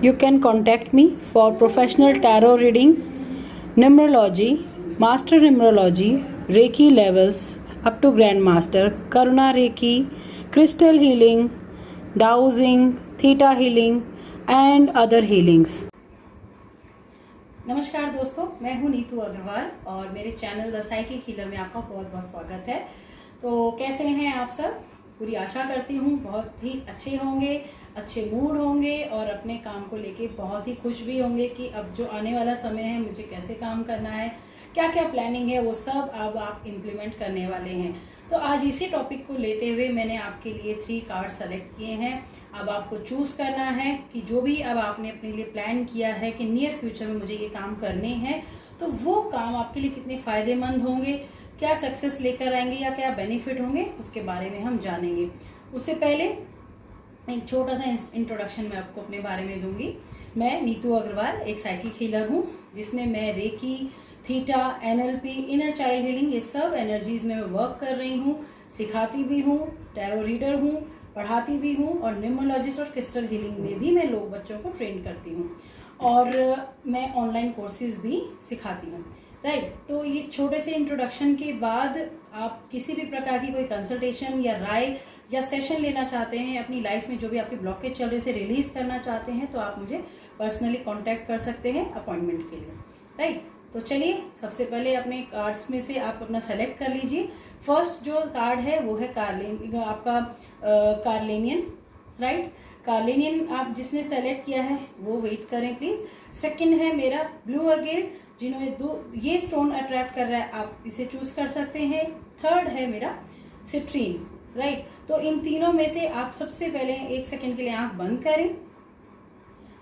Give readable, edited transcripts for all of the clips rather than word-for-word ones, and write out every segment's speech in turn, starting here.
You can contact me for professional tarot reading, numerology, master numerology, Reiki levels up to Grandmaster, Karuna Reiki, crystal healing, dowsing, theta healing and other healings. नमस्कार दोस्तों, मैं हूं नीतू अग्रवाल और मेरे channel the psychic healer में आपका बहुत बहुत स्वागत है। तो कैसे हैं आप सब? पूरी आशा करती हूँ बहुत ही अच्छे होंगे, अच्छे मूड होंगे और अपने काम को लेके बहुत ही खुश भी होंगे कि अब जो आने वाला समय है मुझे कैसे काम करना है, क्या क्या प्लानिंग है, वो सब अब आप इम्प्लीमेंट करने वाले हैं। तो आज इसी टॉपिक को लेते हुए मैंने आपके लिए 3 कार्ड सेलेक्ट किए हैं। अब आपको चूज करना है कि जो भी अब आपने अपने लिए प्लान किया है कि नियर फ्यूचर में मुझे ये काम करने हैं, तो वो काम आपके लिए कितने फायदेमंद होंगे, क्या सक्सेस लेकर आएंगे या क्या बेनिफिट होंगे, उसके बारे में हम जानेंगे। उससे पहले एक छोटा सा इंट्रोडक्शन मैं आपको अपने बारे में दूंगी। मैं नीतू अग्रवाल एक साइकिक हीलर हूँ, जिसमें मैं reiki, theta, NLP, inner child healing, ये सब एनर्जीज में मैं वर्क कर रही हूँ, सिखाती भी हूँ, टैरो रीडर हूँ, पढ़ाती भी हूँ और न्यूमरोलॉजिस्ट और क्रिस्टल हीलिंग में भी मैं लोग बच्चों को ट्रेन करती हूँ और मैं ऑनलाइन कोर्सेज भी सिखाती हूँ। राइट, तो ये छोटे से इंट्रोडक्शन के बाद आप किसी भी प्रकार की कोई कंसल्टेशन या राय या सेशन लेना चाहते हैं, अपनी लाइफ में जो भी आपकी ब्लॉकेज चल रही है उसे रिलीज करना चाहते हैं, तो आप मुझे पर्सनली कांटेक्ट कर सकते हैं अपॉइंटमेंट के लिए। राइट, तो चलिए सबसे पहले अपने कार्ड्स में से आप अपना सेलेक्ट कर लीजिए। फर्स्ट जो कार्ड है वो है आपका कार्लेनियन। राइट, कार्लेनियन आप जिसने सेलेक्ट किया है वो वेट करें प्लीज। सेकंड है मेरा ब्लू अगेट, जिन्होंने ये स्टोन अट्रैक्ट कर रहा है आप इसे चूज कर सकते हैं। थर्ड है मेरा सिट्रीन। राइट, तो इन तीनों में से आप सबसे पहले 1 सेकंड के लिए आंख बंद करें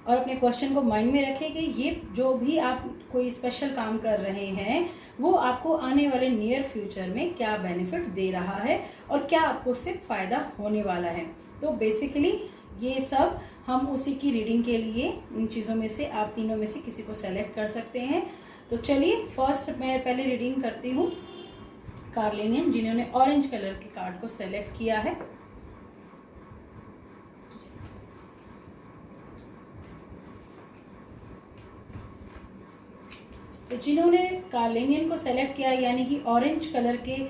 और अपने क्वेश्चन को माइंड में रखें कि ये जो भी आप कोई स्पेशल काम कर रहे हैं वो आपको आने वाले नियर फ्यूचर में क्या बेनिफिट दे रहा है और क्या आपको उससे फायदा होने वाला है। तो बेसिकली ये सब हम उसी की रीडिंग के लिए इन चीजों में से आप तीनों में से किसी को सेलेक्ट कर सकते हैं। तो चलिए फर्स्ट मैं पहले रीडिंग करती हूँ कार्लेनियन, जिन्होंने ऑरेंज कलर के कार्ड को सेलेक्ट किया है। तो जिन्होंने कार्लेनियन को सेलेक्ट किया यानी कि ऑरेंज कलर के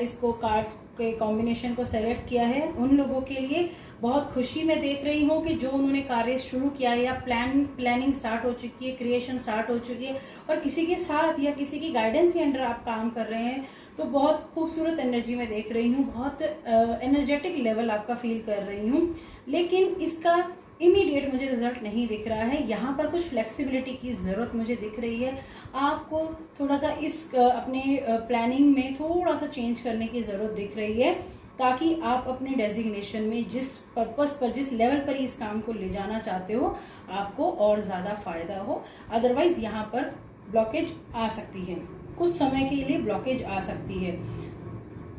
इसको कार्ड्स के कॉम्बिनेशन को सेलेक्ट किया है, उन लोगों के लिए बहुत खुशी मैं देख रही हूँ कि जो उन्होंने कार्य शुरू किया है या प्लानिंग स्टार्ट हो चुकी है, क्रिएशन स्टार्ट हो चुकी है और किसी के साथ या किसी की गाइडेंस के अंडर आप काम कर रहे हैं, तो बहुत खूबसूरत एनर्जी में देख रही हूँ, बहुत एनर्जेटिक लेवल आपका फील कर रही हूँ। लेकिन इसका इमीडिएट मुझे रिजल्ट नहीं दिख रहा है, यहाँ पर कुछ फ्लेक्सिबिलिटी की जरूरत मुझे दिख रही है। आपको थोड़ा सा इस अपने प्लानिंग में थोड़ा सा चेंज करने की जरूरत दिख रही है, ताकि आप अपने डेजिग्नेशन में जिस पर्पस पर, जिस लेवल पर इस काम को ले जाना चाहते हो, आपको और ज्यादा फायदा हो। अदरवाइज यहाँ पर ब्लॉकेज आ सकती है, कुछ समय के लिए ब्लॉकेज आ सकती है।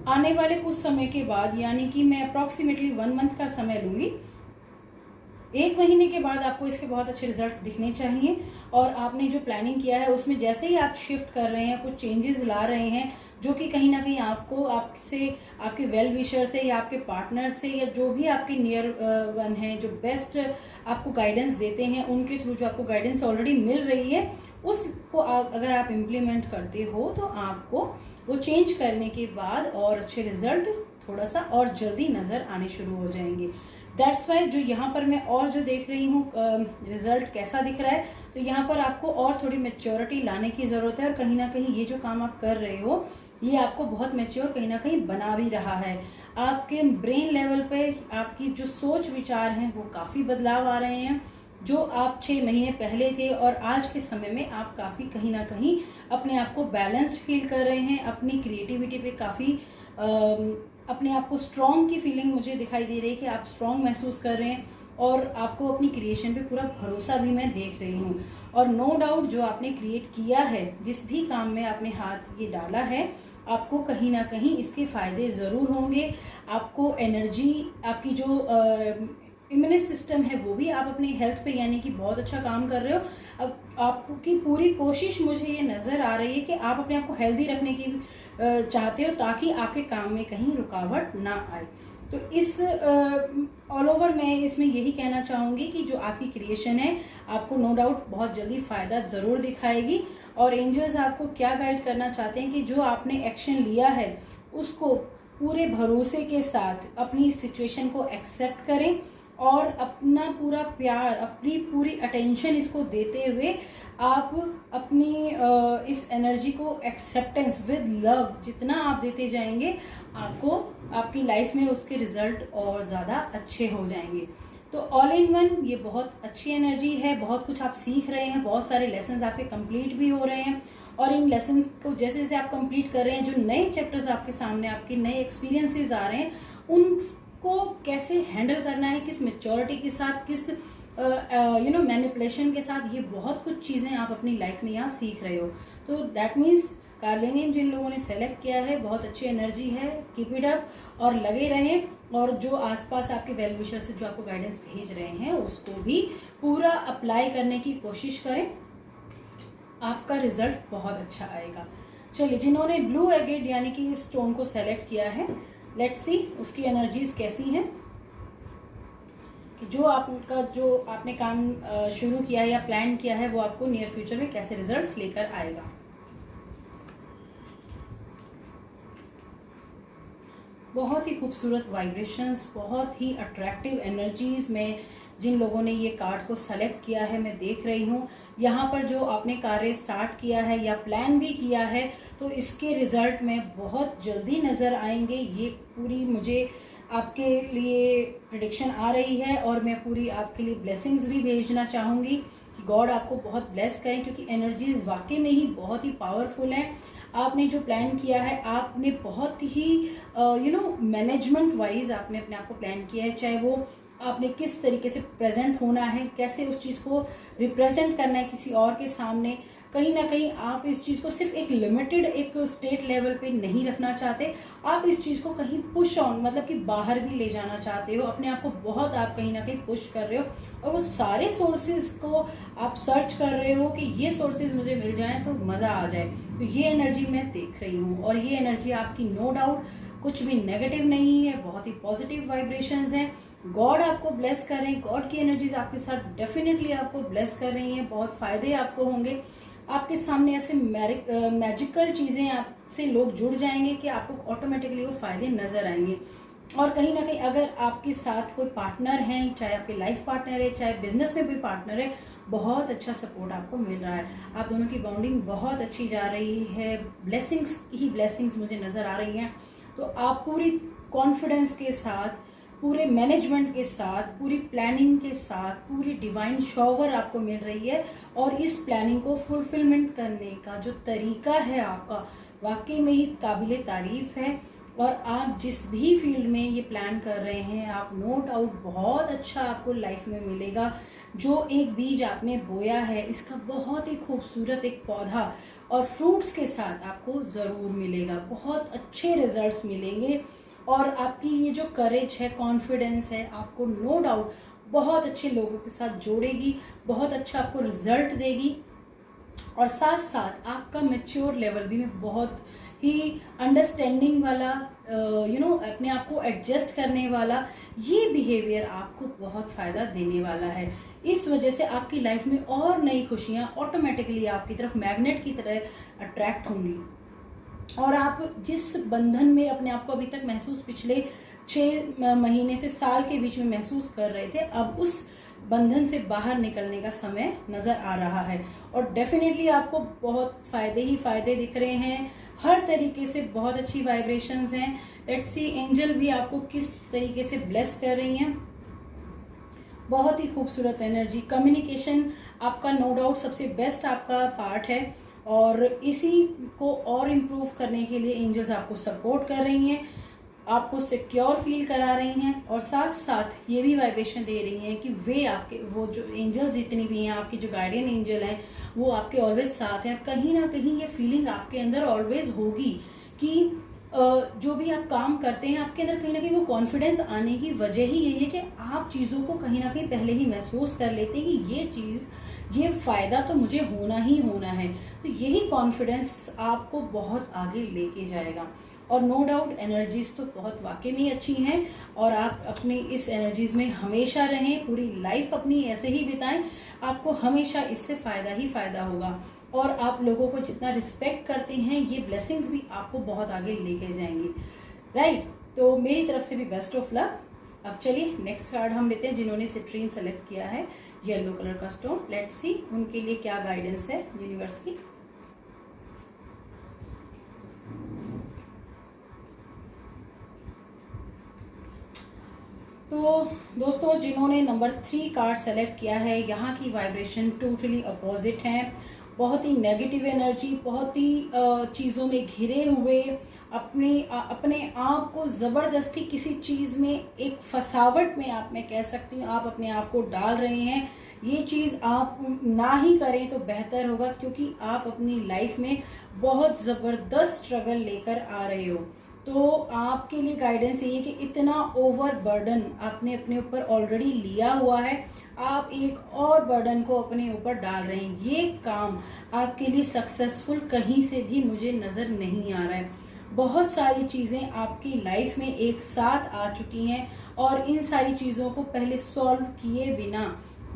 आने वाले कुछ समय के बाद, यानी कि मैं अप्रोक्सीमेटली 1 मंथ का समय लूंगी, 1 महीने के बाद आपको इसके बहुत अच्छे रिजल्ट दिखने चाहिए। और आपने जो प्लानिंग किया है उसमें जैसे ही आप शिफ्ट कर रहे हैं, कुछ चेंजेस ला रहे हैं, जो कि कहीं ना कहीं आपको आपसे, आपके वेल विशर से या आपके पार्टनर से या जो भी आपके नियर वन है, जो बेस्ट आपको गाइडेंस देते हैं, उनके थ्रू जो आपको गाइडेंस ऑलरेडी मिल रही है, उसको अगर आप इम्प्लीमेंट करते हो तो आपको वो चेंज करने के बाद और अच्छे रिजल्ट थोड़ा सा और जल्दी नजर आने शुरू हो जाएंगे। दैट्स वाई जो यहाँ पर मैं और जो देख रही हूँ रिजल्ट कैसा दिख रहा है, तो यहाँ पर आपको और थोड़ी मेच्योरिटी लाने की जरूरत है और कहीं ना कहीं ये जो काम आप कर रहे हो ये आपको बहुत मेच्योर कहीं ना कहीं बना भी रहा है। आपके ब्रेन लेवल पे आपकी जो सोच विचार हैं वो काफी बदलाव आ रहे हैं। जो आप 6 महीने पहले थे और आज के समय में आप काफी कहीं ना कहीं अपने आप को बैलेंस्ड फील कर रहे हैं, अपनी क्रिएटिविटी पे काफी अपने आप को स्ट्रॉन्ग की फीलिंग मुझे दिखाई दे रही है कि आप स्ट्रॉन्ग महसूस कर रहे हैं और आपको अपनी क्रिएशन पे पूरा भरोसा भी मैं देख रही हूँ। और नो डाउट जो आपने क्रिएट किया है, जिस भी काम में आपने हाथ ये डाला है, आपको कहीं ना कहीं इसके फायदे जरूर होंगे। आपको एनर्जी, आपकी जो इम्यून सिस्टम है वो भी आप अपनी हेल्थ पे यानी कि बहुत अच्छा काम कर रहे हो। अब आपकी पूरी कोशिश मुझे ये नज़र आ रही है कि आप अपने आप को हेल्दी रखने की चाहते हो ताकि आपके काम में कहीं रुकावट ना आए। तो इस ऑल ओवर मैं इसमें यही कहना चाहूँगी कि जो आपकी क्रिएशन है आपको नो डाउट बहुत जल्दी फ़ायदा ज़रूर दिखाएगी। और एंजल्स आपको क्या गाइड करना चाहते हैं कि जो आपने एक्शन लिया है उसको पूरे भरोसे के साथ अपनी सिचुएशन को एक्सेप्ट करें और अपना पूरा प्यार, अपनी पूरी अटेंशन इसको देते हुए आप अपनी इस एनर्जी को एक्सेप्टेंस विद लव जितना आप देते जाएंगे आपको आपकी लाइफ में उसके रिजल्ट और ज़्यादा अच्छे हो जाएंगे। तो ऑल इन वन ये बहुत अच्छी एनर्जी है, बहुत कुछ आप सीख रहे हैं, बहुत सारे लेसन्स आपके कंप्लीट भी हो रहे हैं। और इन लेसन्स को जैसे जैसे आप कंप्लीट कर रहे हैं, जो नए चैप्टर्स आपके सामने, आपके नए एक्सपीरियंसेस आ रहे हैं, उनको कैसे हैंडल करना है, किस मैच्योरिटी के साथ, किस मैनिपुलेशन के साथ, ये बहुत कुछ चीज़ें आप अपनी लाइफ में यहाँ सीख रहे हो। तो दैट मीन्स कार्लिनियम जिन लोगों ने सेलेक्ट किया है बहुत अच्छी एनर्जी है, कीप इट अप और लगे रहें। और जो आसपास आपके वेल विशर से जो आपको गाइडेंस भेज रहे हैं उसको भी पूरा अप्लाई करने की कोशिश करें, आपका रिजल्ट बहुत अच्छा आएगा। चलिए, जिन्होंने ब्लू एगेट यानी कि इस स्टोन को सेलेक्ट किया है, लेट्स सी उसकी एनर्जीज कैसी हैं कि जो आपने काम शुरू किया है या प्लान किया है वो आपको नियर फ्यूचर में कैसे रिजल्ट्स लेकर आएगा। बहुत ही खूबसूरत वाइब्रेशंस, बहुत ही अट्रैक्टिव एनर्जीज में जिन लोगों ने ये कार्ड को सेलेक्ट किया है मैं देख रही हूँ। यहाँ पर जो आपने कार्य स्टार्ट किया है या प्लान भी किया है तो इसके रिजल्ट में बहुत जल्दी नज़र आएंगे। ये पूरी मुझे आपके लिए प्रेडिक्शन आ रही है और मैं पूरी आपके लिए ब्लेसिंग्स भी भेजना चाहूँगी कि गॉड आपको बहुत ब्लेस करें, क्योंकि एनर्जीज वाकई में ही बहुत ही पावरफुल हैं। आपने जो प्लान किया है आपने बहुत ही मैनेजमेंट वाइज आपने अपने आप को प्लान किया है, चाहे वो आपने किस तरीके से प्रेजेंट होना है, कैसे उस चीज़ को रिप्रेजेंट करना है किसी और के सामने। कहीं ना कहीं आप इस चीज़ को सिर्फ एक लिमिटेड एक स्टेट लेवल पे नहीं रखना चाहते, आप इस चीज़ को कहीं पुश ऑन मतलब कि बाहर भी ले जाना चाहते हो, अपने आप को बहुत आप कहीं ना कहीं पुश कर रहे हो और वो सारे सोर्सेज को आप सर्च कर रहे हो कि ये सोर्सेज मुझे मिल जाएं तो मज़ा आ जाए। तो ये एनर्जी मैं देख रही हूँ और ये एनर्जी आपकी नो डाउट कुछ भी नेगेटिव नहीं है, बहुत ही पॉजिटिव वाइब्रेशंस हैं। गॉड आपको ब्लेस कर रहे हैं, गॉड की एनर्जीज आपके साथ डेफिनेटली आपको ब्लेस कर रही हैं, बहुत फायदे आपको होंगे। आपके सामने ऐसे मैजिकल चीज़ें आपसे लोग जुड़ जाएंगे कि आपको ऑटोमेटिकली वो फायदे नजर आएंगे। और कहीं ना कहीं अगर आपके साथ कोई पार्टनर हैं, चाहे आपके लाइफ पार्टनर है, चाहे बिजनेस में भी पार्टनर है, बहुत अच्छा सपोर्ट आपको मिल रहा है। आप दोनों की बॉन्डिंग बहुत अच्छी जा रही है, ब्लेसिंग्स ही ब्लेसिंग्स मुझे नजर आ रही हैं। तो आप पूरी कॉन्फिडेंस के साथ, पूरे मैनेजमेंट के साथ, पूरी प्लानिंग के साथ, पूरी डिवाइन शॉवर आपको मिल रही है और इस प्लानिंग को फुलफिलमेंट करने का जो तरीका है आपका वाकई में ही काबिले तारीफ है। और आप जिस भी फील्ड में ये प्लान कर रहे हैं, आप नो डाउट बहुत अच्छा आपको लाइफ में मिलेगा। जो एक बीज आपने बोया है इसका बहुत ही खूबसूरत एक पौधा और फ्रूट्स के साथ आपको ज़रूर मिलेगा, बहुत अच्छे रिजल्ट्स मिलेंगे। और आपकी ये जो करेज है, कॉन्फिडेंस है, आपको नो डाउट बहुत अच्छे लोगों के साथ जोड़ेगी, बहुत अच्छा आपको रिजल्ट देगी। और साथ साथ आपका मैच्योर लेवल भी में बहुत ही अंडरस्टैंडिंग वाला अपने आप को एडजस्ट करने वाला ये बिहेवियर आपको बहुत फ़ायदा देने वाला है। इस वजह से आपकी लाइफ में और नई खुशियाँ ऑटोमेटिकली आपकी तरफ मैग्नेट की तरह अट्रैक्ट होंगी। और आप जिस बंधन में अपने आप को अभी तक महसूस पिछले 6 महीने से साल के बीच में महसूस कर रहे थे, अब उस बंधन से बाहर निकलने का समय नज़र आ रहा है और डेफिनेटली आपको बहुत फ़ायदे ही फ़ायदे दिख रहे हैं। हर तरीके से बहुत अच्छी वाइब्रेशंस हैं। लेट्स सी एंजल भी आपको किस तरीके से ब्लेस कर रही हैं। बहुत ही खूबसूरत एनर्जी, कम्युनिकेशन आपका नो डाउट सबसे बेस्ट आपका पार्ट है और इसी को और इम्प्रूव करने के लिए एंजल्स आपको सपोर्ट कर रही हैं, आपको सिक्योर फील करा रही हैं और साथ साथ ये भी वाइब्रेशन दे रही हैं कि वे आपके वो जो एंजल्स जितनी भी हैं, आपकी जो गार्डियन एंजल हैं, वो आपके ऑलवेज साथ हैं। कहीं ना कहीं ये फीलिंग आपके अंदर ऑलवेज होगी कि जो भी आप काम करते हैं आपके अंदर कहीं ना कहीं वो कॉन्फिडेंस आने की वजह ही यही है कि आप चीज़ों को कहीं ना कहीं पहले ही महसूस कर लेते हैं कि ये चीज़, ये फ़ायदा तो मुझे होना ही होना है। तो यही कॉन्फिडेंस आपको बहुत आगे लेके जाएगा। और नो डाउट एनर्जीज तो बहुत वाकई में अच्छी हैं और आप अपनी इस एनर्जीज में हमेशा रहें, पूरी लाइफ अपनी ऐसे ही बिताएं, आपको हमेशा इससे फ़ायदा ही फ़ायदा होगा। और आप लोगों को जितना रिस्पेक्ट करते हैं ये ब्लेसिंग्स भी आपको बहुत आगे लेके जाएंगी, राइट। तो मेरी तरफ से भी बेस्ट ऑफ लक। अब चलिए नेक्स्ट कार्ड हम लेते हैं जिन्होंने सिट्रीन सेलेक्ट किया है, येलो कलर का स्टोन। लेट्स सी उनके लिए क्या गाइडेंस है यूनिवर्स की। तो दोस्तों जिन्होंने नंबर 3 कार्ड सेलेक्ट किया है, यहाँ की वाइब्रेशन टोटली अपोजिट है। बहुत ही नेगेटिव एनर्जी, बहुत ही चीज़ों में घिरे हुए, अपने आप को ज़बरदस्ती किसी चीज़ में, एक फसावट में आप, मैं कह सकती हूँ, आप अपने आप को डाल रहे हैं। ये चीज़ आप ना ही करें तो बेहतर होगा, क्योंकि आप अपनी लाइफ में बहुत ज़बरदस्त स्ट्रगल लेकर आ रहे हो। तो आपके लिए गाइडेंस ये है कि इतना ओवर बर्डन आपने अपने ऊपर ऑलरेडी लिया हुआ है, आप एक और बर्डन को अपने ऊपर डाल रहे हैं। ये काम आपके लिए सक्सेसफुल कहीं से भी मुझे नज़र नहीं आ रहा है। बहुत सारी चीज़ें आपकी लाइफ में एक साथ आ चुकी हैं और इन सारी चीज़ों को पहले सॉल्व किए बिना,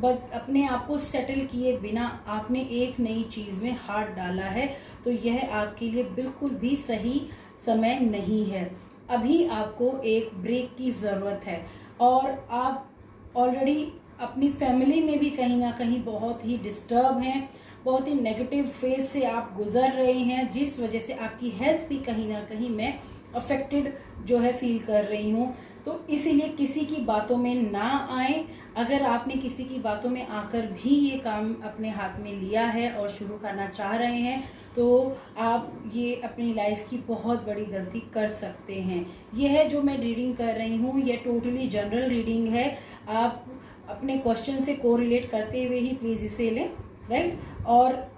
अपने आप को सेटल किए बिना आपने एक नई चीज़ में हाथ डाला है, तो यह आपके लिए बिल्कुल भी सही समय नहीं है। अभी आपको एक ब्रेक की ज़रूरत है और आप ऑलरेडी अपनी फैमिली में भी कहीं ना कहीं बहुत ही डिस्टर्ब हैं, बहुत ही नेगेटिव फेज से आप गुजर रहे हैं, जिस वजह से आपकी हेल्थ भी कहीं ना कहीं मैं अफेक्टेड जो है फील कर रही हूँ। तो इसीलिए किसी की बातों में ना आए। अगर आपने किसी की बातों में आकर भी ये काम अपने हाथ में लिया है और शुरू करना चाह रहे हैं, तो आप ये अपनी लाइफ की बहुत बड़ी गलती कर सकते हैं। यह जो मैं रीडिंग कर रही हूँ ये टोटली जनरल रीडिंग है, आप अपने क्वेश्चन से कोरिलेट करते हुए ही प्लीज़ इसे लें, राइट। और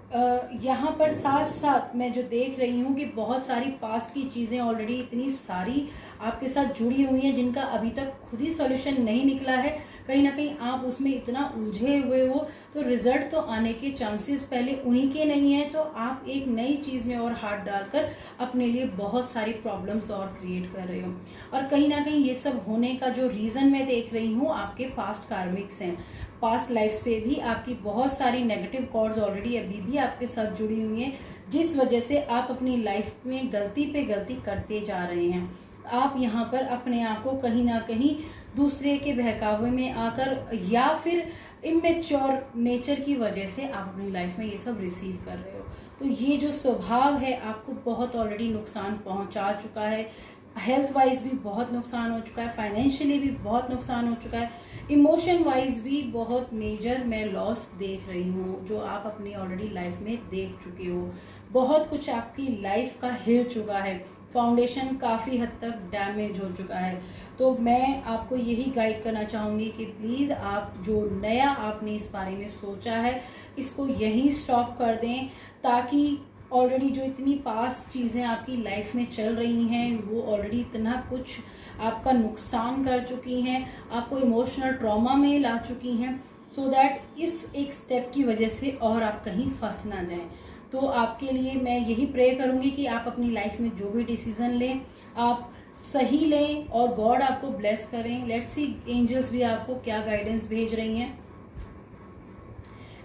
यहाँ पर साथ साथ मैं जो देख रही हूँ कि बहुत सारी पास्ट की चीज़ें ऑलरेडी इतनी सारी आपके साथ जुड़ी हुई हैं जिनका अभी तक खुद ही सॉल्यूशन नहीं निकला है। कहीं ना कहीं आप उसमें इतना उलझे हुए हो, तो रिजल्ट तो आने के चांसेस पहले उन्हीं के नहीं है। तो आप एक नई चीज़ में और हाथ डालकर अपने लिए बहुत सारी प्रॉब्लम्स और क्रिएट कर रहे हो। और कहीं ना कहीं ये सब होने का जो रीज़न मैं देख रही हूँ आपके पास्ट कार्मिक्स हैं, पास्ट लाइफ से भी आपकी बहुत सारी नेगेटिव कॉर्ड्स ऑलरेडी अभी भी आपके साथ जुड़ी हुई हैं, जिस वजह से आप अपनी लाइफ में गलती पे गलती करते जा रहे हैं। आप यहाँ पर अपने आप को कहीं ना कहीं दूसरे के बहकावे में आकर या फिर इमेच्योर नेचर की वजह से आप अपनी लाइफ में ये सब रिसीव कर रहे हो। तो ये जो स्वभाव है आपको बहुत ऑलरेडी नुकसान पहुँचा चुका है। हेल्थ वाइज भी बहुत नुकसान हो चुका है, फाइनेंशियली भी बहुत नुकसान हो चुका है, इमोशन वाइज भी बहुत मेजर मैं लॉस देख रही हूँ जो आप अपनी ऑलरेडी लाइफ में देख चुके हो। बहुत कुछ आपकी लाइफ का हिल चुका है, फाउंडेशन काफ़ी हद तक डैमेज हो चुका है। तो मैं आपको यही गाइड करना चाहूँगी कि प्लीज़ आप जो नया आपने इस बारे में सोचा है इसको यहीं स्टॉप कर दें, ताकि ऑलरेडी जो इतनी पास्ट चीज़ें आपकी लाइफ में चल रही हैं वो ऑलरेडी इतना कुछ आपका नुकसान कर चुकी हैं, आपको इमोशनल ट्रॉमा में ला चुकी हैं, सो दैट इस एक स्टेप की वजह से और आप कहीं फंस ना जाएं। तो आपके लिए मैं यही प्रे करूंगी कि आप अपनी लाइफ में जो भी डिसीजन लें आप सही लें और गॉड आपको ब्लेस करें। लेट्स सी एंजल्स भी आपको क्या गाइडेंस भेज रही हैं।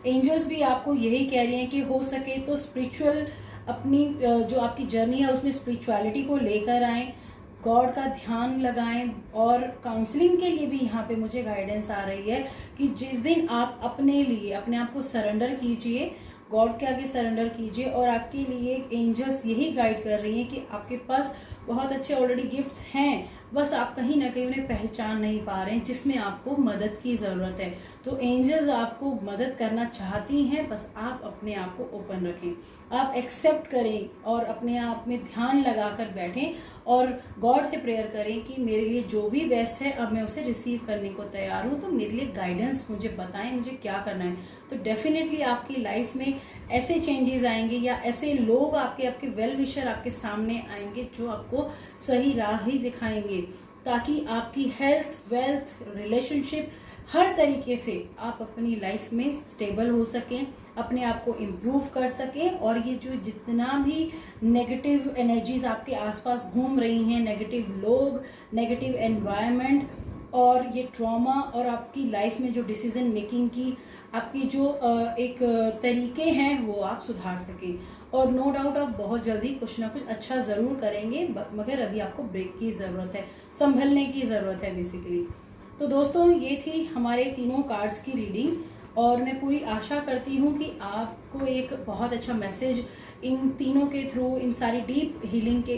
एंजल्स भी आपको यही कह रही हैं कि हो सके तो स्पिरिचुअल अपनी जो आपकी जर्नी है उसमें स्पिरिचुअलिटी को लेकर आएं, गॉड का ध्यान लगाएं। और काउंसलिंग के लिए भी यहाँ पे मुझे गाइडेंस आ रही है कि जिस दिन आप अपने लिए अपने आप को सरेंडर कीजिए, गॉड के आगे सरेंडर कीजिए, और आपके लिए एंजल्स यही गाइड कर रही हैं कि आपके पास बहुत अच्छे ऑलरेडी गिफ्ट्स हैं, बस आप कहीं ना कहीं उन्हें पहचान नहीं पा रहे हैं, जिसमें आपको मदद की ज़रूरत है। तो एंजल्स आपको मदद करना चाहती हैं, बस आप अपने आप को ओपन रखें, आप एक्सेप्ट करें और अपने आप में ध्यान लगाकर बैठें और गॉड से प्रेयर करें कि मेरे लिए जो भी बेस्ट है अब मैं उसे रिसीव करने को तैयार हूँ, तो मेरे लिए गाइडेंस मुझे बताएं, मुझे क्या करना है। तो डेफिनेटली आपकी लाइफ में ऐसे चेंजेस आएंगे या ऐसे लोग आपके वेल विशर आपके सामने आएंगे जो आपको सही राह ही दिखाएंगे, ताकि आपकी हेल्थ, वेल्थ, रिलेशनशिप हर तरीके से आप अपनी लाइफ में स्टेबल हो सकें, अपने आप को इम्प्रूव कर सकें। और ये जो जितना भी नेगेटिव एनर्जीज आपके आसपास घूम रही हैं, नेगेटिव लोग, नेगेटिव एनवायरनमेंट और ये ट्रॉमा और आपकी लाइफ में जो डिसीजन मेकिंग की आपकी जो एक तरीके हैं वो आप सुधार सकें। और नो डाउट आप बहुत जल्दी कुछ ना कुछ अच्छा ज़रूर करेंगे, मगर अभी आपको ब्रेक की ज़रूरत है, संभलने की ज़रूरत है बेसिकली। तो दोस्तों ये थी हमारे तीनों कार्ड्स की रीडिंग, और मैं पूरी आशा करती हूँ कि आपको एक बहुत अच्छा मैसेज इन तीनों के थ्रू, इन सारी डीप हीलिंग के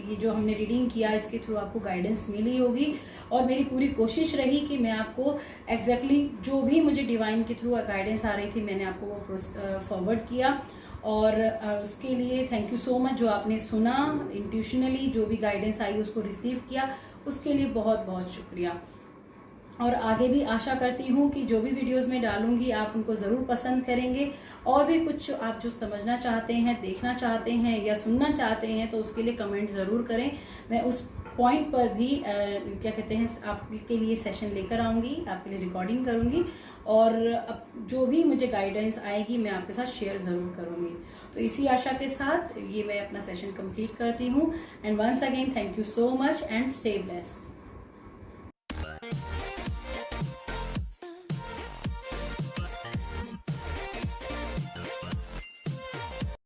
ये जो हमने रीडिंग किया इसके थ्रू आपको गाइडेंस मिली होगी। और मेरी पूरी कोशिश रही कि मैं आपको एग्जैक्टली जो भी मुझे डिवाइन के थ्रू गाइडेंस आ रही थी मैंने आपको वो फॉरवर्ड किया। और उसके लिए थैंक यू सो मच, जो आपने सुना इंट्यूशनली, जो भी गाइडेंस आई उसको रिसीव किया, उसके लिए बहुत बहुत शुक्रिया। और आगे भी आशा करती हूँ कि जो भी वीडियोस मैं डालूंगी आप उनको ज़रूर पसंद करेंगे, और भी कुछ आप जो समझना चाहते हैं, देखना चाहते हैं या सुनना चाहते हैं तो उसके लिए कमेंट ज़रूर करें। मैं उस पॉइंट पर भी क्या कहते हैं आपके लिए सेशन लेकर आऊँगी, आपके लिए रिकॉर्डिंग करूँगी, और अब जो भी मुझे गाइडेंस आएगी मैं आपके साथ शेयर ज़रूर करूँगी। तो इसी आशा के साथ ये मैं अपना सेशन कंप्लीट करती हूँ। And once again thank you so much and stay blessed.